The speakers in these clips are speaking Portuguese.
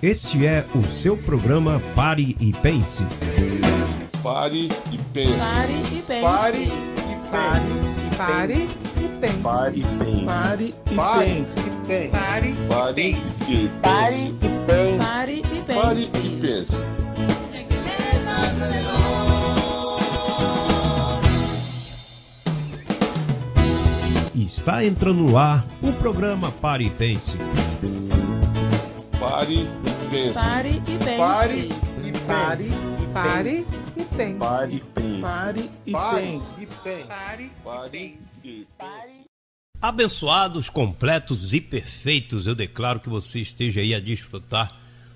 Este é o seu programa Pare e Pense. Pare e pense. Pare e pense. Pare e pense. Pare e pense. Pare e pense. Pare e pense. Pare e Pare e pense. Pare e pense. Pare e pense. Está entrando no ar o programa Pare e Pense. Pare e pense. Pare e pense. Pare e pense. Pare e pense. Pare e pense. Pare e pense. Pare e pense. Abençoados, completos e perfeitos, eu declaro que você esteja aí a desfrutar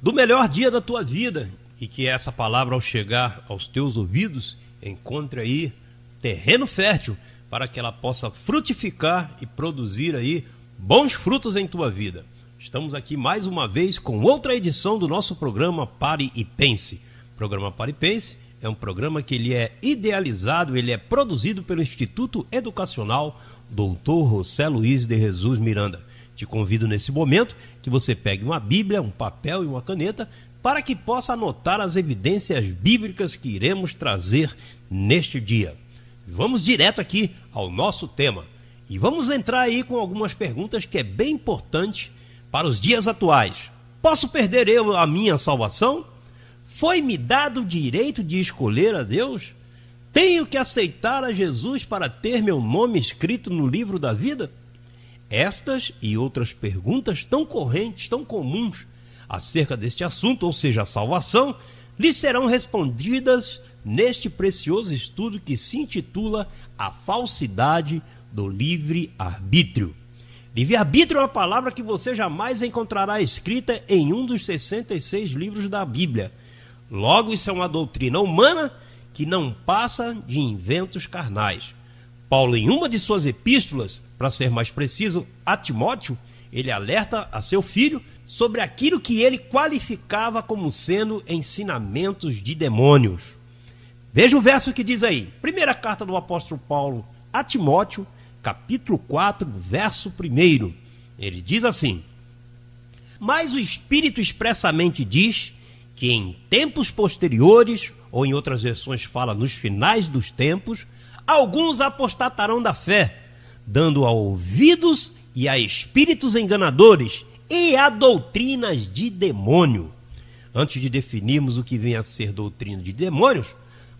do melhor dia da tua vida e que essa palavra, ao chegar aos teus ouvidos, encontre aí terreno fértil para que ela possa frutificar e produzir aí bons frutos em tua vida. Estamos aqui mais uma vez com outra edição do nosso programa Pare e Pense. O programa Pare e Pense é um programa que ele é idealizado, ele é produzido pelo Instituto Educacional Dr. José Luiz de Jesus Miranda. Te convido nesse momento que você pegue uma Bíblia, um papel e uma caneta para que possa anotar as evidências bíblicas que iremos trazer neste dia. Vamos direto aqui ao nosso tema e vamos entrar aí com algumas perguntas que é bem importante para os dias atuais. Posso perder eu a minha salvação? Foi-me dado o direito de escolher a Deus? Tenho que aceitar a Jesus para ter meu nome escrito no livro da vida? Estas e outras perguntas tão correntes, tão comuns acerca deste assunto, ou seja, a salvação, lhes serão respondidas neste precioso estudo que se intitula A Falsidade do Livre-Arbítrio. Livre-arbítrio é uma palavra que você jamais encontrará escrita em um dos 66 livros da Bíblia. Logo, isso é uma doutrina humana que não passa de inventos carnais. Paulo, em uma de suas epístolas, para ser mais preciso, a Timóteo, ele alerta a seu filho sobre aquilo que ele qualificava como sendo ensinamentos de demônios. Veja o verso que diz aí, primeira carta do apóstolo Paulo a Timóteo, capítulo 4, verso 1. Ele diz assim: mas o Espírito expressamente diz que em tempos posteriores, ou em outras versões fala nos finais dos tempos, alguns apostatarão da fé, dando a ouvidos e a espíritos enganadores e a doutrinas de demônio. Antes de definirmos o que vem a ser doutrina de demônios,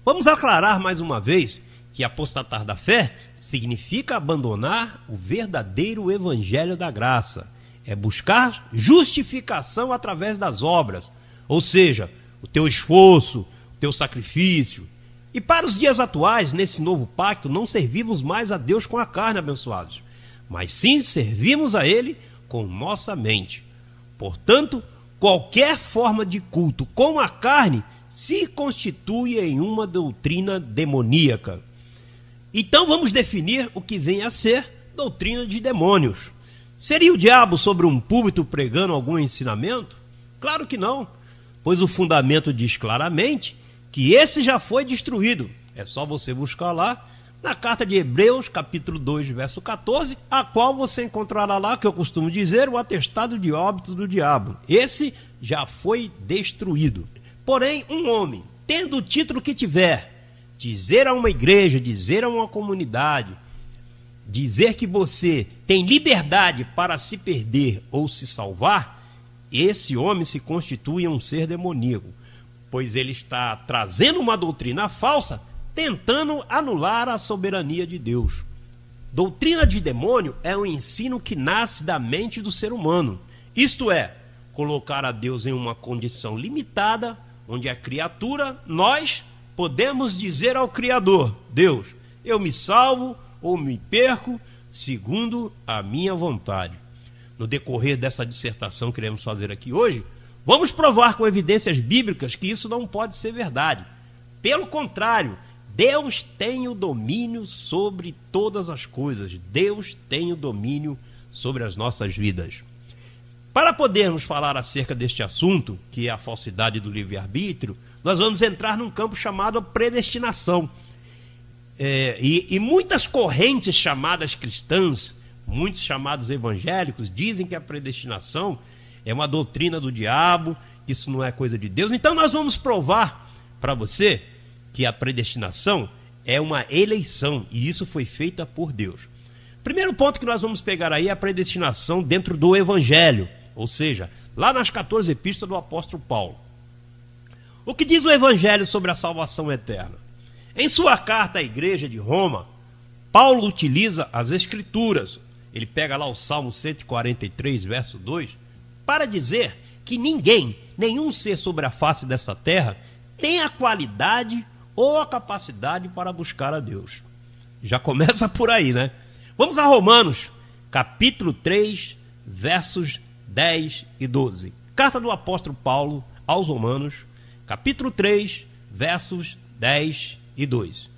vamos aclarar mais uma vez que apostatar da fé significa abandonar o verdadeiro evangelho da graça. É buscar justificação através das obras, ou seja, o teu esforço, o teu sacrifício. E para os dias atuais, nesse novo pacto, não servimos mais a Deus com a carne, abençoados, mas sim servimos a Ele com nossa mente. Portanto, qualquer forma de culto com a carne se constitui em uma doutrina demoníaca. Então vamos definir o que vem a ser doutrina de demônios. Seria o diabo sobre um púlpito pregando algum ensinamento? Claro que não, pois o fundamento diz claramente que esse já foi destruído. É só você buscar lá na carta de Hebreus, capítulo 2, verso 14, a qual você encontrará lá, que eu costumo dizer, o atestado de óbito do diabo. Esse já foi destruído. Porém, um homem, tendo o título que tiver, dizer a uma igreja, dizer a uma comunidade, dizer que você tem liberdade para se perder ou se salvar, esse homem se constitui um ser demoníaco, pois ele está trazendo uma doutrina falsa, tentando anular a soberania de Deus. Doutrina de demônio é um ensino que nasce da mente do ser humano, isto é, colocar a Deus em uma condição limitada, onde a criatura, nós, podemos dizer ao Criador: Deus, eu me salvo ou me perco segundo a minha vontade. No decorrer dessa dissertação que iremos fazer aqui hoje, vamos provar com evidências bíblicas que isso não pode ser verdade. Pelo contrário, Deus tem o domínio sobre todas as coisas. Deus tem o domínio sobre as nossas vidas. Para podermos falar acerca deste assunto, que é a falsidade do livre-arbítrio, nós vamos entrar num campo chamado predestinação. E muitas correntes chamadas cristãs, muitos chamados evangélicos, dizem que a predestinação é uma doutrina do diabo isso não é coisa de Deus. Então nós vamos provar para você que a predestinação é uma eleição, e isso foi feita por Deus. Primeiro ponto que nós vamos pegar aí é a predestinação dentro do Evangelho, ou seja, lá nas 14 epístolas do apóstolo Paulo. O que diz o Evangelho sobre a salvação eterna? Em sua carta à igreja de Roma, Paulo utiliza as Escrituras. Ele pega lá o Salmo 143, verso 2, para dizer que ninguém, nenhum ser sobre a face dessa terra, tem a qualidade ou a capacidade para buscar a Deus. Já começa por aí, né? Vamos a Romanos, capítulo 3, versos 10 e 12. Carta do apóstolo Paulo aos Romanos, capítulo 3, versos 10 e 2.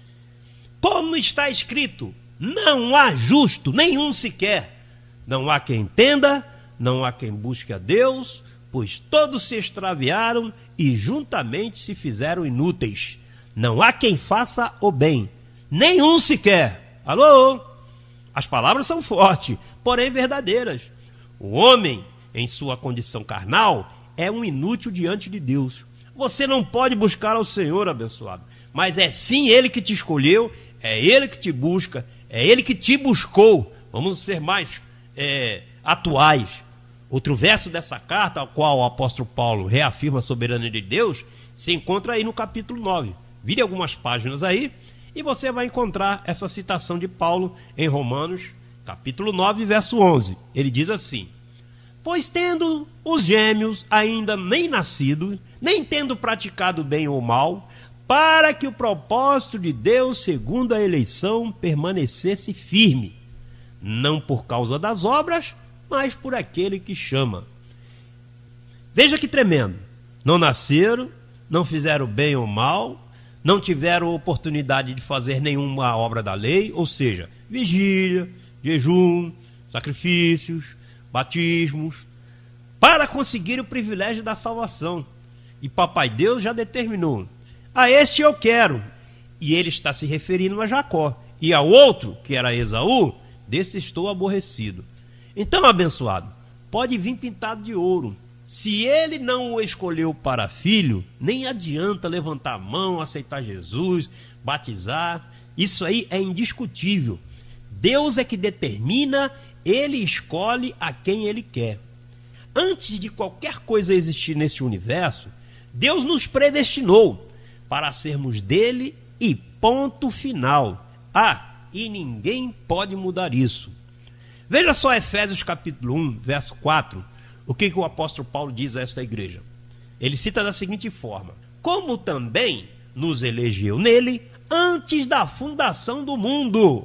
Como está escrito, não há justo nenhum sequer. Não há quem entenda, não há quem busque a Deus, pois todos se extraviaram e juntamente se fizeram inúteis. Não há quem faça o bem, nenhum sequer. Alô? As palavras são fortes, porém verdadeiras. O homem, em sua condição carnal, é um inútil diante de Deus. Você não pode buscar ao Senhor, abençoado, mas é sim Ele que te escolheu, é Ele que te busca, é Ele que te buscou. Vamos ser mais atuais. Outro verso dessa carta, ao qual o apóstolo Paulo reafirma a soberania de Deus, se encontra aí no capítulo 9. Vire algumas páginas aí e você vai encontrar essa citação de Paulo em Romanos, capítulo 9, verso 11. Ele diz assim: pois tendo os gêmeos ainda nem nascidos, nem tendo praticado bem ou mal, para que o propósito de Deus, segundo a eleição, permanecesse firme, não por causa das obras, mas por aquele que chama. Veja que tremendo. Não nasceram, não fizeram bem ou mal, não tiveram oportunidade de fazer nenhuma obra da lei, ou seja, vigília, jejum, sacrifícios, batismos, para conseguir o privilégio da salvação. E Papai Deus já determinou: a este eu quero. E ele está se referindo a Jacó. E ao outro, que era Esaú, desse estou aborrecido. Então, abençoado, pode vir pintado de ouro. Se ele não o escolheu para filho, nem adianta levantar a mão, aceitar Jesus, batizar. Isso aí é indiscutível. Deus é que determina, ele escolhe a quem ele quer. Antes de qualquer coisa existir nesse universo, Deus nos predestinou para sermos dele e ponto final. E ninguém pode mudar isso. Veja só Efésios capítulo 1, verso 4, o que o apóstolo Paulo diz a esta igreja. Ele cita da seguinte forma: como também nos elegeu nele antes da fundação do mundo,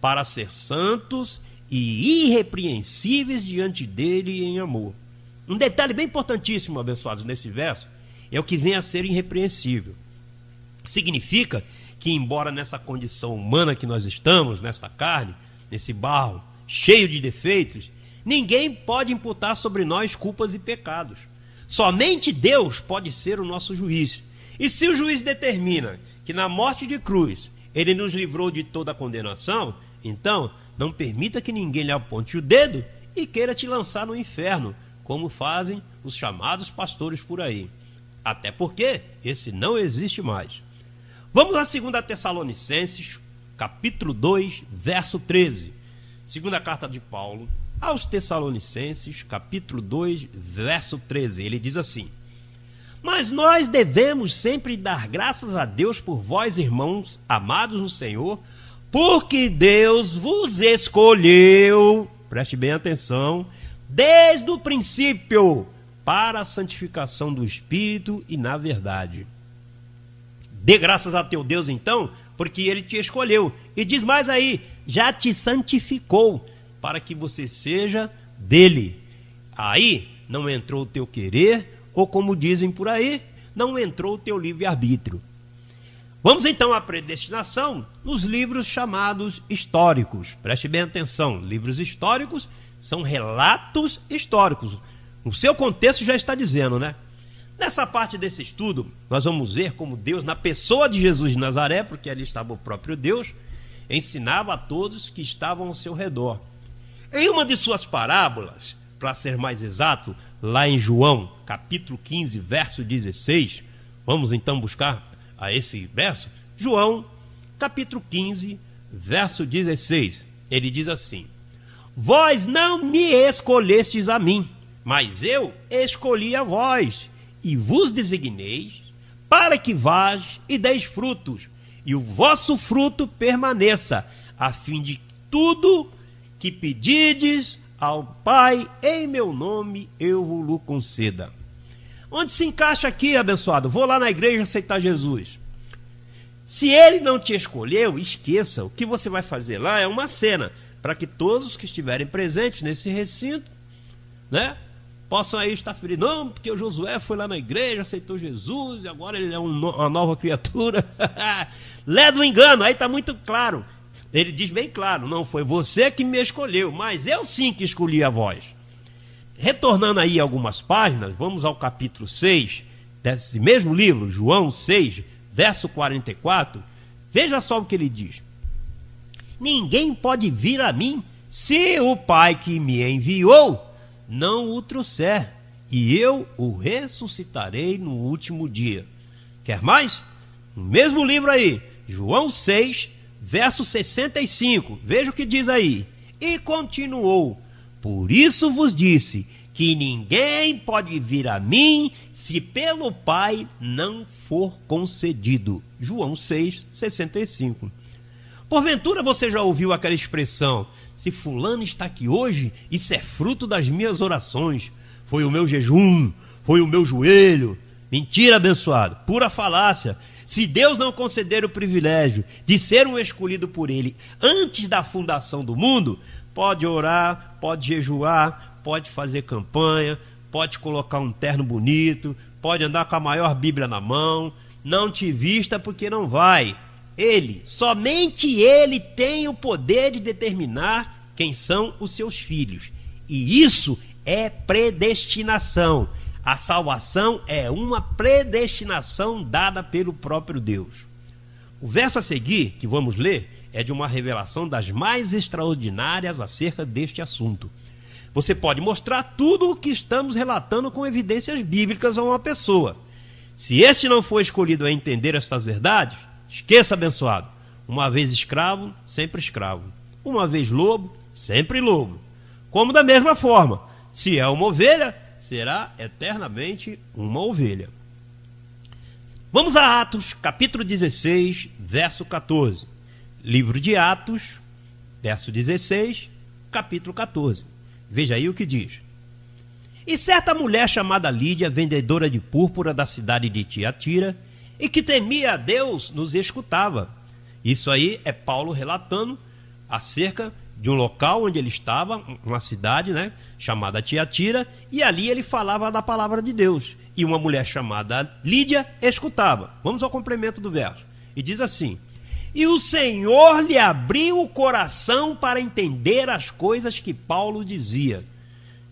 para ser santos e irrepreensíveis diante dele em amor. Um detalhe bem importantíssimo, abençoados, nesse verso, é o que vem a ser irrepreensível. Significa que, embora nessa condição humana que nós estamos, nessa carne, nesse barro cheio de defeitos, ninguém pode imputar sobre nós culpas e pecados. Somente Deus pode ser o nosso juiz. E se o juiz determina que na morte de cruz ele nos livrou de toda a condenação, então não permita que ninguém lhe aponte o dedo e queira te lançar no inferno, como fazem os chamados pastores por aí. Até porque esse não existe mais. Vamos a 2 Tessalonicenses, capítulo 2, verso 13. Segunda carta de Paulo aos Tessalonicenses, capítulo 2, verso 13. Ele diz assim: mas nós devemos sempre dar graças a Deus por vós, irmãos amados no Senhor, porque Deus vos escolheu, preste bem atenção, desde o princípio, para a santificação do Espírito e na verdade. Dê graças a teu Deus então, porque ele te escolheu. E diz mais aí: já te santificou, para que você seja dele. Aí não entrou o teu querer, ou como dizem por aí, não entrou o teu livre-arbítrio. Vamos então à predestinação nos livros chamados históricos. Preste bem atenção, livros históricos são relatos históricos. O seu contexto já está dizendo, né? Nessa parte desse estudo, nós vamos ver como Deus, na pessoa de Jesus de Nazaré, porque ali estava o próprio Deus, ensinava a todos que estavam ao seu redor. Em uma de suas parábolas, para ser mais exato, lá em João, capítulo 15, verso 16. Vamos então buscar a esse verso. João, capítulo 15, verso 16. Ele diz assim: vós não me escolhestes a mim, mas eu escolhi a vós, e vos designei para que vás e deis frutos, e o vosso fruto permaneça, a fim de tudo que pedides ao Pai em meu nome eu vos conceda. Onde se encaixa aqui, abençoado? Vou lá na igreja aceitar Jesus. Se ele não te escolheu, esqueça. O que você vai fazer lá é uma cena, para que todos que estiverem presentes nesse recinto, né, possam aí estar felizes. Não, porque o Josué foi lá na igreja, aceitou Jesus, e agora ele é uma nova criatura. Lé do engano, aí está muito claro. Ele diz bem claro: não foi você que me escolheu, mas eu sim que escolhi a vós. Retornando aí algumas páginas, vamos ao capítulo 6 desse mesmo livro, João 6, verso 44. Veja só o que ele diz: ninguém pode vir a mim se o Pai que me enviou não o trouxer, e eu o ressuscitarei no último dia. Quer mais? No mesmo livro aí, João 6, verso 65, veja o que diz aí. E continuou: por isso vos disse que ninguém pode vir a mim se pelo Pai não for concedido. João 6, 65. Porventura você já ouviu aquela expressão: se fulano está aqui hoje, isso é fruto das minhas orações, foi o meu jejum, foi o meu joelho. Mentira, abençoado, pura falácia. Se Deus não conceder o privilégio de ser um escolhido por ele antes da fundação do mundo, pode orar, pode jejuar, pode fazer campanha, pode colocar um terno bonito, pode andar com a maior Bíblia na mão, não te vista porque não vai. Ele, somente ele tem o poder de determinar quem são os seus filhos. E isso é predestinação. A salvação é uma predestinação dada pelo próprio Deus. O verso a seguir, que vamos ler, é de uma revelação das mais extraordinárias acerca deste assunto. Você pode mostrar tudo o que estamos relatando com evidências bíblicas a uma pessoa. Se este não for escolhido a entender estas verdades, esqueça, abençoado. Uma vez escravo, sempre escravo. Uma vez lobo, sempre lobo. Como da mesma forma, se é uma ovelha, será eternamente uma ovelha. Vamos a Atos, capítulo 16, verso 14. Livro de Atos, verso 16, capítulo 14. Veja aí o que diz. E certa mulher chamada Lídia, vendedora de púrpura da cidade de Tiatira, e que temia a Deus, nos escutava. Isso aí é Paulo relatando acerca de um local onde ele estava, uma cidade, né, chamada Tiatira, e ali ele falava da palavra de Deus. E uma mulher chamada Lídia escutava. Vamos ao complemento do verso. E diz assim: e o Senhor lhe abriu o coração para entender as coisas que Paulo dizia.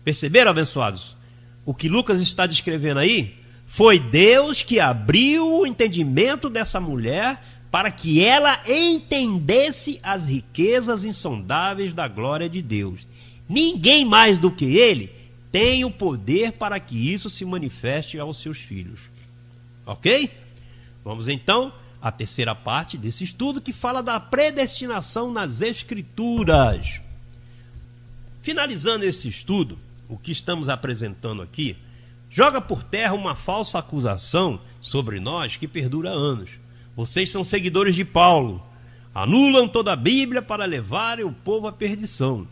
Perceberam, abençoados? O que Lucas está descrevendo aí foi Deus que abriu o entendimento dessa mulher para que ela entendesse as riquezas insondáveis da glória de Deus. Ninguém mais do que ele tem o poder para que isso se manifeste aos seus filhos. Ok? Vamos então à terceira parte desse estudo, que fala da predestinação nas Escrituras. Finalizando esse estudo, o que estamos apresentando aqui joga por terra uma falsa acusação sobre nós que perdura anos. Vocês são seguidores de Paulo, anulam toda a Bíblia para levarem o povo à perdição.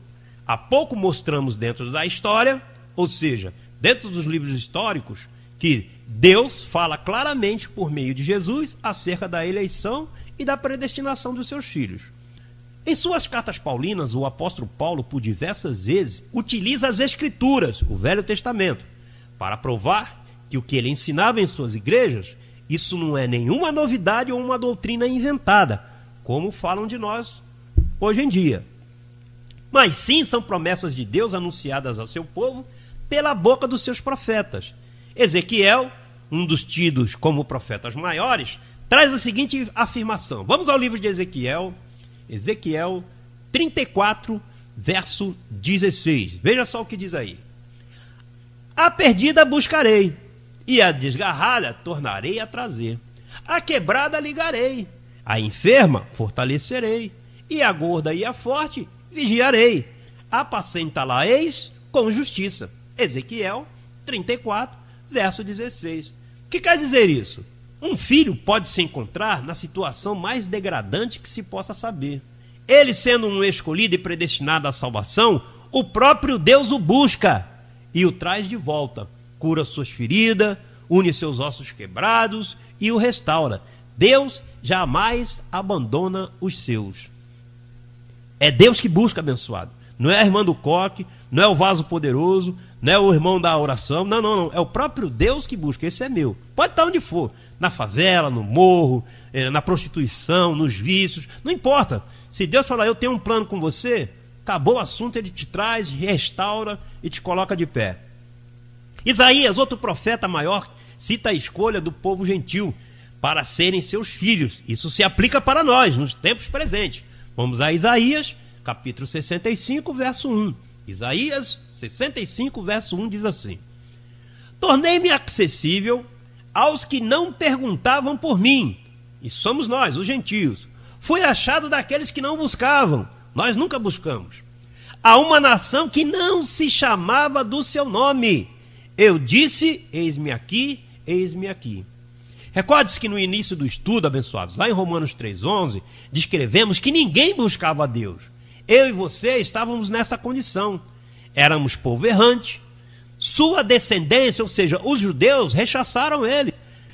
Há pouco mostramos dentro da história, ou seja, dentro dos livros históricos, que Deus fala claramente por meio de Jesus acerca da eleição e da predestinação dos seus filhos. Em suas cartas paulinas, o apóstolo Paulo, por diversas vezes, utiliza as Escrituras, o Velho Testamento, para provar que o que ele ensinava em suas igrejas, isso não é nenhuma novidade ou uma doutrina inventada, como falam de nós hoje em dia. Mas sim são promessas de Deus anunciadas ao seu povo pela boca dos seus profetas. Ezequiel, um dos tidos como profetas maiores, traz a seguinte afirmação. Vamos ao livro de Ezequiel, Ezequiel 34, verso 16. Veja só o que diz aí. A perdida buscarei, e a desgarrada tornarei a trazer. A quebrada ligarei, a enferma fortalecerei, e a gorda e a forte vigiarei. Apacentá-la-eis com justiça. Ezequiel 34, verso 16. O que quer dizer isso? Um filho pode se encontrar na situação mais degradante que se possa saber. Ele, sendo um escolhido e predestinado à salvação, o próprio Deus o busca e o traz de volta. Cura suas feridas, une seus ossos quebrados e o restaura. Deus jamais abandona os seus. É Deus que busca, abençoado. Não é a irmã do coque, não é o vaso poderoso, não é o irmão da oração. Não. É o próprio Deus que busca. Esse é meu. Pode estar onde for. Na favela, no morro, na prostituição, nos vícios. Não importa. Se Deus falar, eu tenho um plano com você, acabou o assunto, ele te traz, restaura e te coloca de pé. Isaías, outro profeta maior, cita a escolha do povo gentil para serem seus filhos. Isso se aplica para nós, nos tempos presentes. Vamos a Isaías, capítulo 65, verso 1. Isaías 65, verso 1 diz assim: tornei-me acessível aos que não perguntavam por mim. E somos nós, os gentios. Fui achado daqueles que não buscavam. Nós nunca buscamos. A uma nação que não se chamava do seu nome. Eu disse, eis-me aqui, eis-me aqui. Recorde-se que no início do estudo, abençoados, lá em Romanos 3,11, descrevemos que ninguém buscava a Deus. Eu e você estávamos nessa condição. Éramos povo errante. Sua descendência, ou seja, os judeus, rechaçaram ele.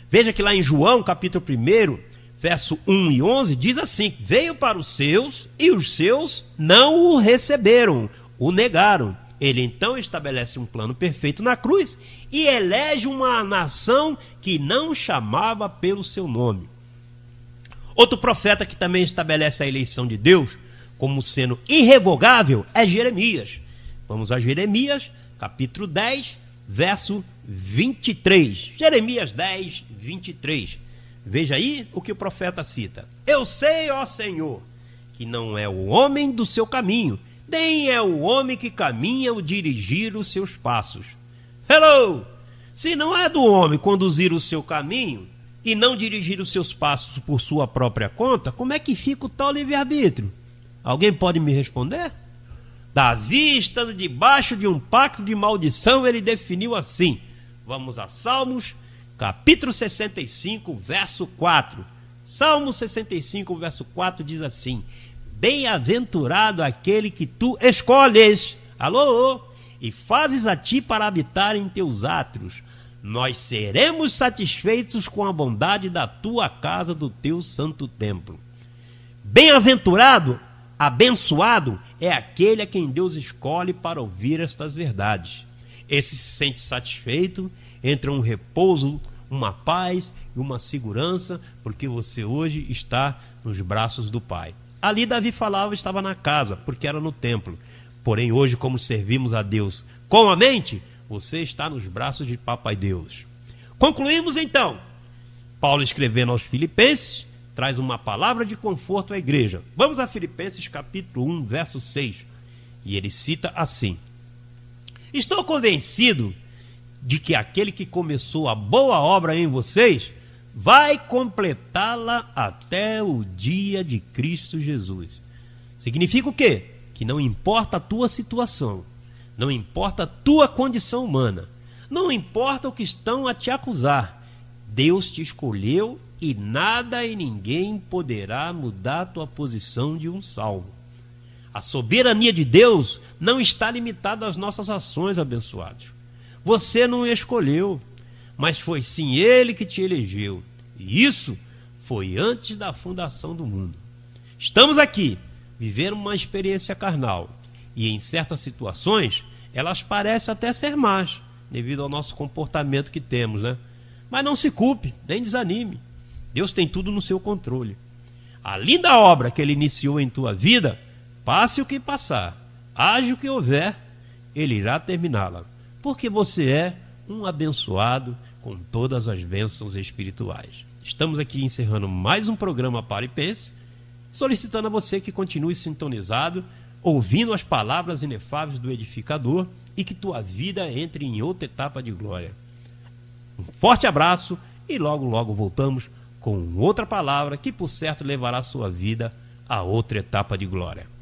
Veja que lá em João, capítulo 1, verso 1 e 11, diz assim: veio para os seus e os seus não o receberam, o negaram. Ele então estabelece um plano perfeito na cruz e elege uma nação que não chamava pelo seu nome. Outro profeta que também estabelece a eleição de Deus como sendo irrevogável é Jeremias. Vamos a Jeremias, capítulo 10, verso 23. Jeremias 10, 23. Veja aí o que o profeta cita. Eu sei, ó Senhor, que não é o homem do seu caminho, nem é o homem que caminha o dirigir os seus passos. Hello! Se não é do homem conduzir o seu caminho e não dirigir os seus passos por sua própria conta, como é que fica o tal livre-arbítrio? Alguém pode me responder? Davi, estando debaixo de um pacto de maldição, ele definiu assim. Vamos a Salmos, capítulo 65, verso 4. Salmo 65, verso 4 diz assim: bem-aventurado aquele que tu escolhes, alô, e fazes a ti para habitar em teus átrios. Nós seremos satisfeitos com a bondade da tua casa, do teu santo templo. Bem-aventurado, abençoado é aquele a quem Deus escolhe para ouvir estas verdades. Esse se sente satisfeito, entra um repouso, uma paz e uma segurança, porque você hoje está nos braços do Pai. Ali Davi falava, estava na casa, porque era no templo. Porém hoje, como servimos a Deus com a mente, você está nos braços de Papai Deus. Concluímos então. Paulo, escrevendo aos Filipenses, traz uma palavra de conforto à igreja. Vamos a Filipenses capítulo 1, verso 6. E ele cita assim: estou convencido de que aquele que começou a boa obra em vocês vai completá-la até o dia de Cristo Jesus. Significa o quê? Que não importa a tua situação, não importa a tua condição humana, não importa o que estão a te acusar, Deus te escolheu e nada e ninguém poderá mudar a tua posição de um salvo. A soberania de Deus não está limitada às nossas ações, abençoados. Você não escolheu, mas foi sim Ele que te elegeu. E isso foi antes da fundação do mundo. Estamos aqui, vivendo uma experiência carnal. E em certas situações, elas parecem até ser más, devido ao nosso comportamento que temos, né? Mas não se culpe, nem desanime. Deus tem tudo no seu controle. A linda obra que Ele iniciou em tua vida, passe o que passar, haja o que houver, Ele irá terminá-la. Porque você é um abençoado com todas as bênçãos espirituais. Estamos aqui encerrando mais um programa Pare e Pense, solicitando a você que continue sintonizado, ouvindo as palavras inefáveis do edificador e que tua vida entre em outra etapa de glória. Um forte abraço e logo, logo voltamos com outra palavra que, por certo, levará a sua vida a outra etapa de glória.